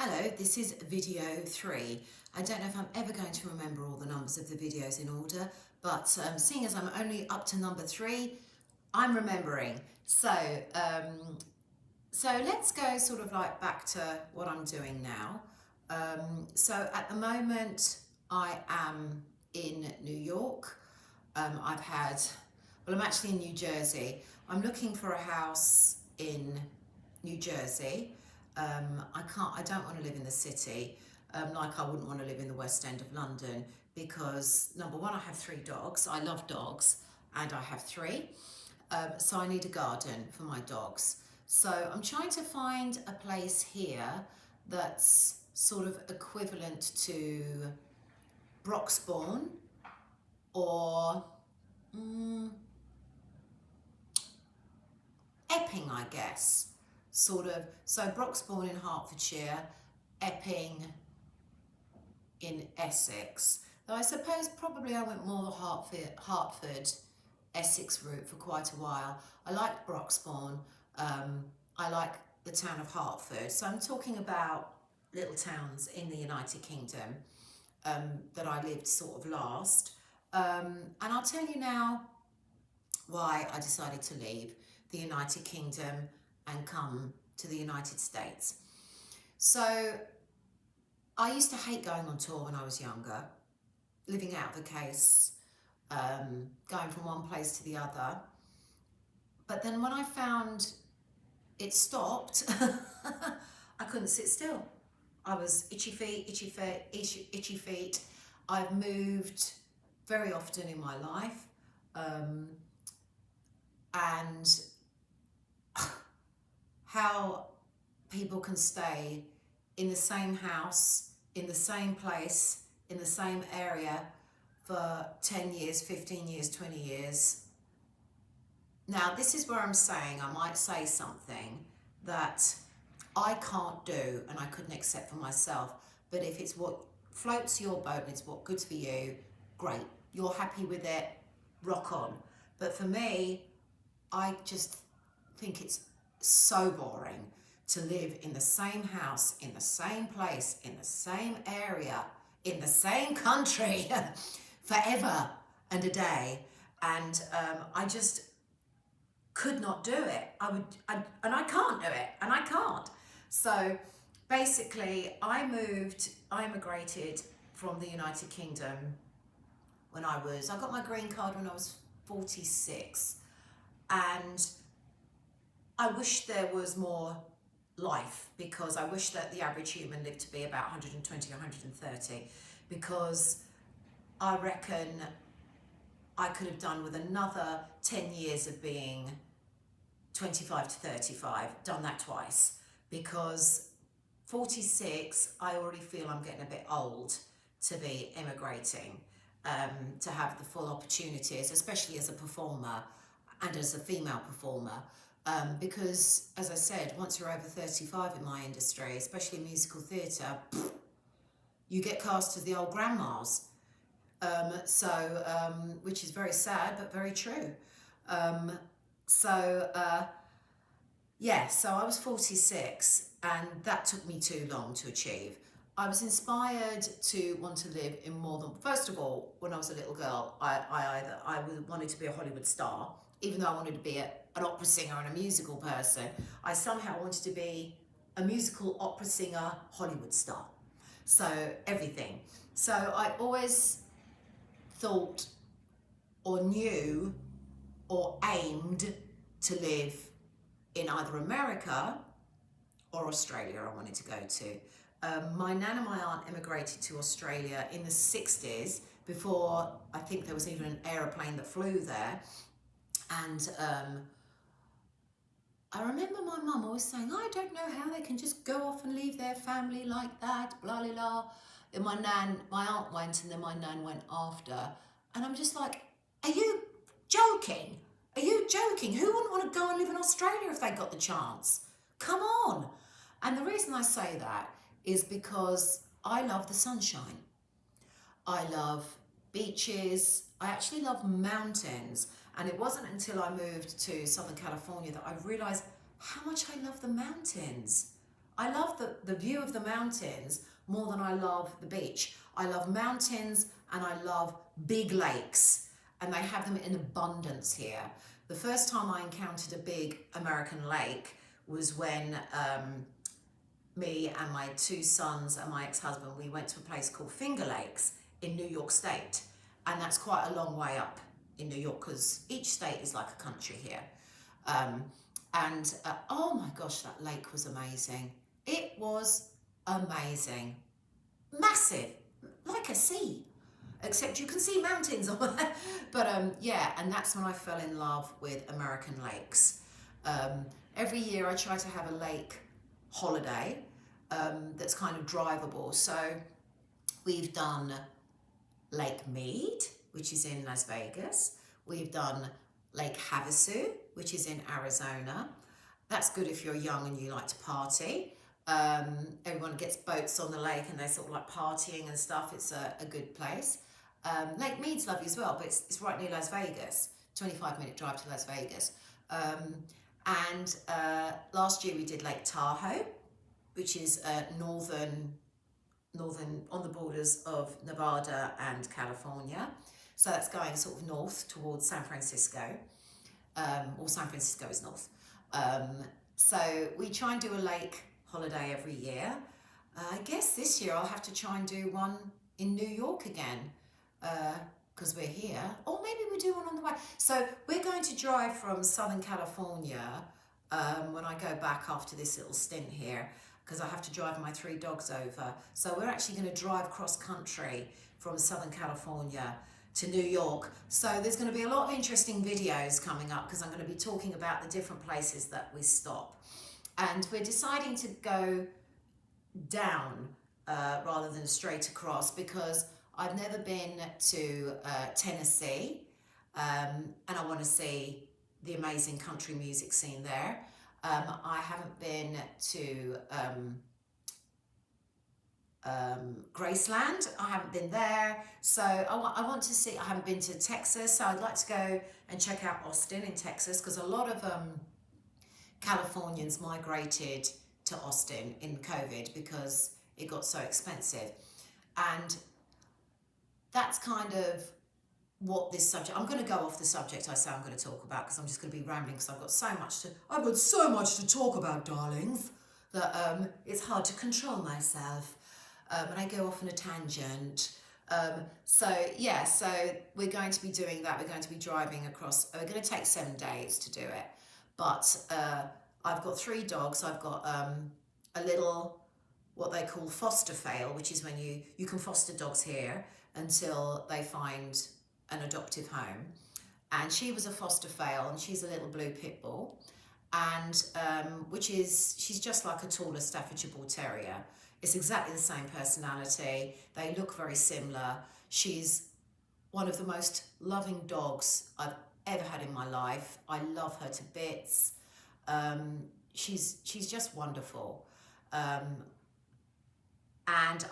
Hello, this is video 3. I don't know if I'm ever going to remember all the numbers of the videos in order, but seeing as I'm only up to number 3, I'm remembering. So let's go sort of like back to what I'm doing now. So at the moment I am in New York. I'm actually in New Jersey. I'm looking for a house in New Jersey. I don't want to live in the city, like I wouldn't want to live in the West End of London, because number one, I have 3 dogs. I love dogs, and I have 3. So I need a garden for my dogs. So I'm trying to find a place here that's sort of equivalent to Broxbourne or Epping, I guess. Sort of. So Broxbourne in Hertfordshire, Epping in Essex. Though I suppose probably I went more the Hertford, Essex route for quite a while. I liked Broxbourne. I like the town of Hertford. So I'm talking about little towns in the United Kingdom that I lived sort of last. And I'll tell you now why I decided to leave the United Kingdom and come to the United States. So I used to hate going on tour when I was younger, living out the case, going from one place to the other. But then when I found it stopped, I couldn't sit still. I was itchy feet. I've moved very often in my life. And how people can stay in the same house, in the same place, in the same area for 10 years, 15 years, 20 years. Now, this is where I'm saying I might say something that I can't do and I couldn't accept for myself. But if it's what floats your boat and it's what good's for you, great. You're happy with it, rock on. But for me, I just think it's so boring to live in the same house, in the same place, in the same area, in the same country forever and a day. And I just could not do it. And I can't do it, and I can't. So basically, I immigrated from the United Kingdom when I got my green card when I was 46. And I wish there was more life, because I wish that the average human lived to be about 120, 130, because I reckon I could have done with another 10 years of being 25 to 35, done that twice, because 46, I already feel I'm getting a bit old to be immigrating, to have the full opportunities, especially as a performer and as a female performer. Because, as I said, once you're over 35 in my industry, especially musical theatre, you get cast as the old grandmas. Which is very sad, but very true. So I was 46, and that took me too long to achieve. I was inspired to want to live in more than, first of all, when I was a little girl, I wanted to be a Hollywood star, even though I wanted to be an opera singer and a musical person. I somehow wanted to be a musical opera singer, Hollywood star. So everything. So I always thought or knew or aimed to live in either America or Australia. I wanted to go to. My nan and my aunt immigrated to Australia in the 60s, before I think there was even an aeroplane that flew there. And I remember my mum always saying, I don't know how they can just go off and leave their family like that, blah, blah, blah. And my aunt went, and then my nan went after. And I'm just like, are you joking? Are you joking? Who wouldn't want to go and live in Australia if they got the chance? Come on. And the reason I say that is because I love the sunshine. I love beaches. I actually love mountains. And it wasn't until I moved to Southern California that I realized how much I love the mountains. I love the view of the mountains more than I love the beach. I love mountains and I love big lakes, and they have them in abundance here. The first time I encountered a big American lake was when me and my two sons and my ex-husband, we went to a place called Finger Lakes in New York State. And that's quite a long way up in New York because each state is like a country here. Oh my gosh, that lake was amazing. It was amazing. Massive, like a sea, except you can see mountains on there. But yeah, and that's when I fell in love with American lakes. Every year I try to have a lake holiday that's kind of drivable. So we've done Lake Mead, which is in Las Vegas. We've done Lake Havasu, which is in Arizona. That's good if you're young and you like to party. Everyone gets boats on the lake and they sort of like partying and stuff. It's a good place. Lake Mead's lovely as well, but it's right near Las Vegas. 25-minute drive to Las Vegas. Last year we did Lake Tahoe, which is northern on the borders of Nevada and California. So that's going sort of north towards San Francisco, or San Francisco is north. So we try and do a lake holiday every year. I guess this year I'll have to try and do one in New York again, because we're here. Or maybe we do one on the way. So we're going to drive from Southern California when I go back after this little stint here, because I have to drive my 3 dogs over. So we're actually going to drive cross country from Southern California to New York. So there's going to be a lot of interesting videos coming up because I'm going to be talking about the different places that we stop. And we're deciding to go down rather than straight across because I've never been to Tennessee, and I want to see the amazing country music scene there. I haven't been to Graceland. I haven't been there. So I want to see, I haven't been to Texas. So I'd like to go and check out Austin in Texas because a lot of Californians migrated to Austin in COVID because it got so expensive. And that's kind of what this subject, I'm going to go off the subject I say I'm going to talk about because I'm just going to be rambling because I've got so much to talk about, darlings, that it's hard to control myself, and I go off on a tangent. So we're going to be doing that. We're going to be driving across, we're going to take 7 days to do it, but I've got 3 dogs. I've got a little, what they call foster fail, which is when you can foster dogs here until they find an adoptive home, and she was a foster fail, and she's a little blue pit bull, and she's just like a taller Staffordshire Bull Terrier. It's exactly the same personality. They look very similar. She's one of the most loving dogs I've ever had in my life. I love her to bits. She's just wonderful. And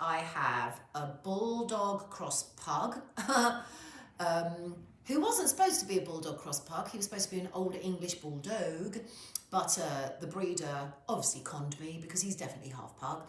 I have a bulldog cross pug. Who wasn't supposed to be a bulldog cross pug. He was supposed to be an old English bulldog, but the breeder obviously conned me because he's definitely half pug.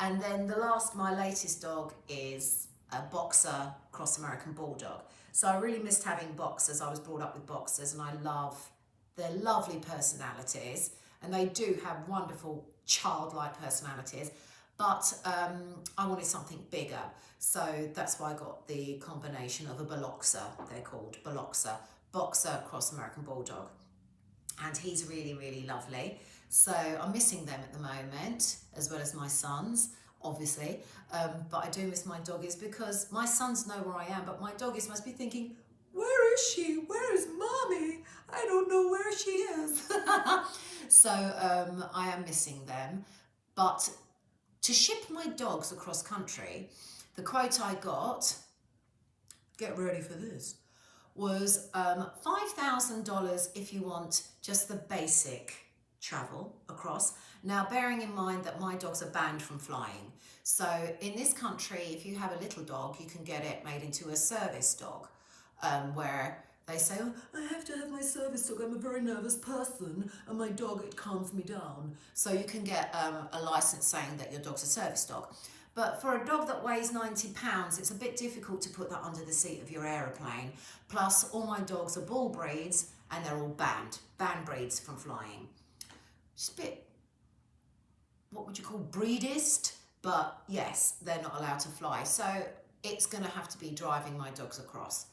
And then my latest dog is a boxer cross American bulldog. So I really missed having boxers. I was brought up with boxers and I love their lovely personalities, and they do have wonderful childlike personalities. But I wanted something bigger, so that's why I got the combination of a Biloxer, they're called Biloxer, boxer cross American bulldog. And he's really, really lovely. So I'm missing them at the moment, as well as my sons, obviously. But I do miss my doggies because my sons know where I am, but my doggies must be thinking, where is she? Where is mommy? I don't know where she is. So I am missing them. But to ship my dogs across country, the quote I got, get ready for this, was $5,000 if you want just the basic travel across. Now, bearing in mind that my dogs are banned from flying. So in this country, if you have a little dog, you can get it made into a service dog, where they say, oh, I have to have my service dog, I'm a very nervous person, and my dog, it calms me down. So you can get a license saying that your dog's a service dog. But for a dog that weighs 90 pounds, it's a bit difficult to put that under the seat of your aeroplane. Plus, all my dogs are bull breeds, and they're all banned breeds from flying. It's a bit, what would you call, breedist? But yes, they're not allowed to fly. So it's going to have to be driving my dogs across.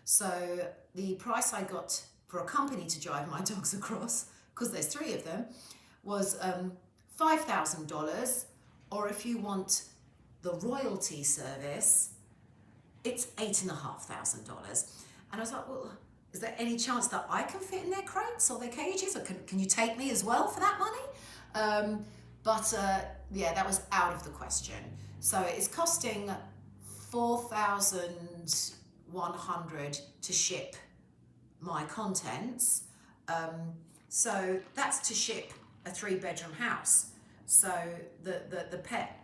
So the price I got for a company to drive my dogs across, because there's 3 of them, was $5,000, or if you want the royalty service, it's $8,500. And I was like, well, is there any chance that I can fit in their crates or their cages, or can you take me as well for that money? Yeah, that was out of the question. So it's costing $4,100 to ship my contents. So that's to ship a 3-bedroom house. So the pet,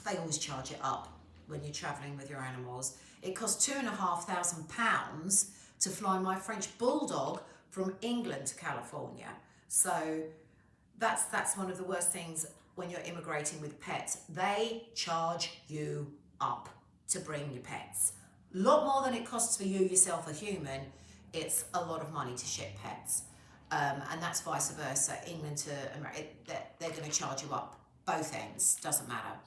they always charge it up when you're traveling with your animals. It costs £2,500 to fly my French bulldog from England to California. So that's one of the worst things when you're immigrating with pets. They charge you up to bring your pets. A lot more than it costs for you yourself, a human. It's a lot of money to ship pets. And that's vice versa. England to America, they're going to charge you up both ends, doesn't matter.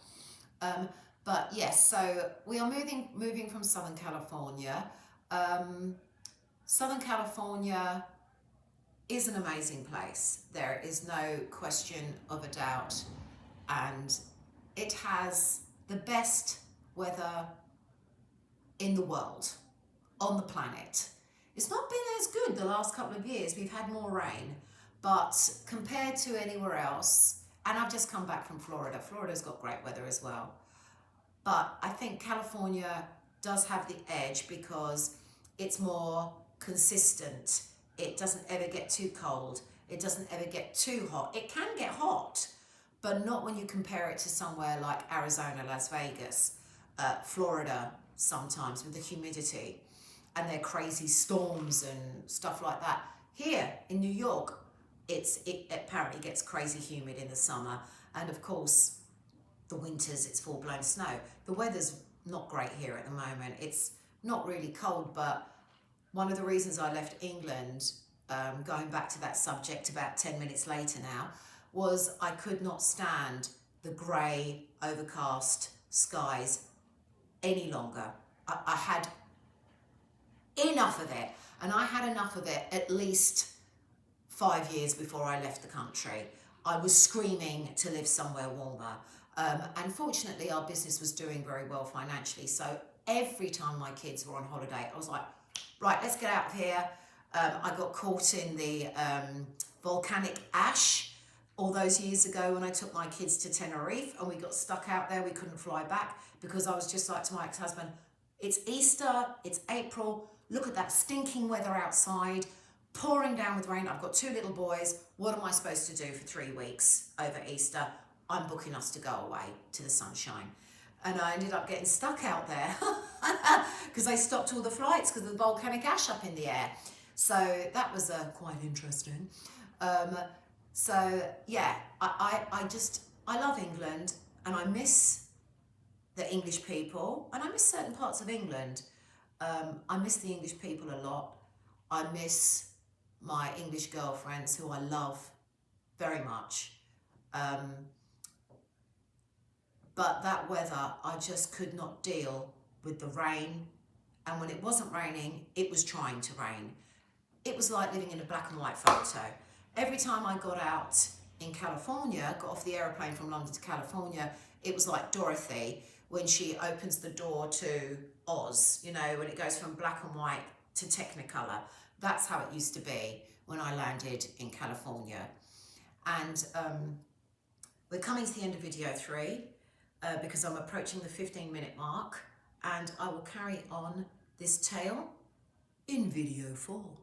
But yes, so we are moving from Southern California. Southern California is an amazing place. There is no question of a doubt. And it has the best weather in the world, on the planet. It's not been as good the last couple of years. We've had more rain, but compared to anywhere else, and I've just come back from Florida. Florida's got great weather as well. But I think California does have the edge because it's more consistent. It doesn't ever get too cold. It doesn't ever get too hot. It can get hot, but not when you compare it to somewhere like Arizona, Las Vegas, Florida sometimes with the humidity and their crazy storms and stuff like that. Here in New York, it apparently gets crazy humid in the summer. And of course, the winters, it's full-blown snow. The weather's not great here at the moment. It's not really cold, but one of the reasons I left England, going back to that subject about 10 minutes later now, was I could not stand the grey, overcast skies any longer. I had enough of it, and I had enough of it at least 5 years before I left the country. I was screaming to live somewhere warmer. And fortunately, our business was doing very well financially. So every time my kids were on holiday, I was like, right, let's get out of here. I got caught in the volcanic ash all those years ago when I took my kids to Tenerife, and we got stuck out there. We couldn't fly back because I was just like to my ex-husband, it's Easter, it's April, look at that stinking weather outside, pouring down with rain. I've got 2 little boys. What am I supposed to do for 3 weeks over Easter? I'm booking us to go away to the sunshine. And I ended up getting stuck out there because they stopped all the flights because of the volcanic ash up in the air. So that was quite interesting. So yeah, I love England, and I miss the English people, and I miss certain parts of England. I miss the English people a lot. I miss my English girlfriends, who I love very much. But that weather, I just could not deal with the rain. And when it wasn't raining, it was trying to rain. It was like living in a black and white photo. Every time I got out in California, got off the airplane from London to California, it was like Dorothy when she opens the door to Oz, you know, when it goes from black and white to Technicolor. That's how it used to be when I landed in California. And we're coming to the end of video 3 because I'm approaching the 15-minute mark, and I will carry on this tale in video 4.